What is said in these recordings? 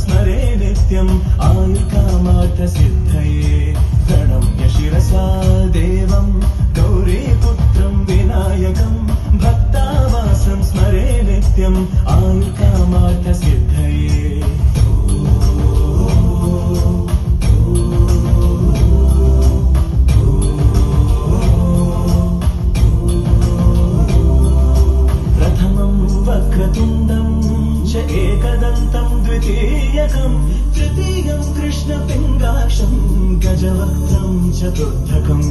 स्मरे नित्यम् आयुकामार्थसिद्धये प्रणम्य शिरसा देवम् गौरीपुत्रम् विनायकम् भक्तावासं स्मरे नित्यम् आयुकामार्थसिद्धये वक्रतुण्डम् च एकदन्तम् द्वितीयकम् तृतीयम् कृष्णपिङ्गाक्षम् गजवक्त्रम् चतुर्थकम्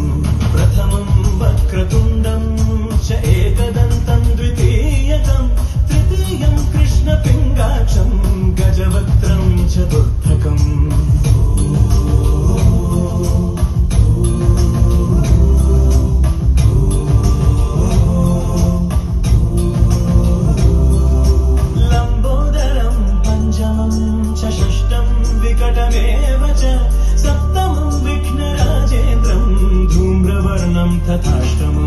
प्रथमम् वक्रतुण्डम् च एकदन्तम् द्वितीयकम् तृतीयम् कृष्णपिङ्गाक्षम् गजवक्त्रम् चतुर्थकम् विकटमेव च सप्तमं विघ्नराजेन्द्रं धूम्रवर्णं तथाष्टमम्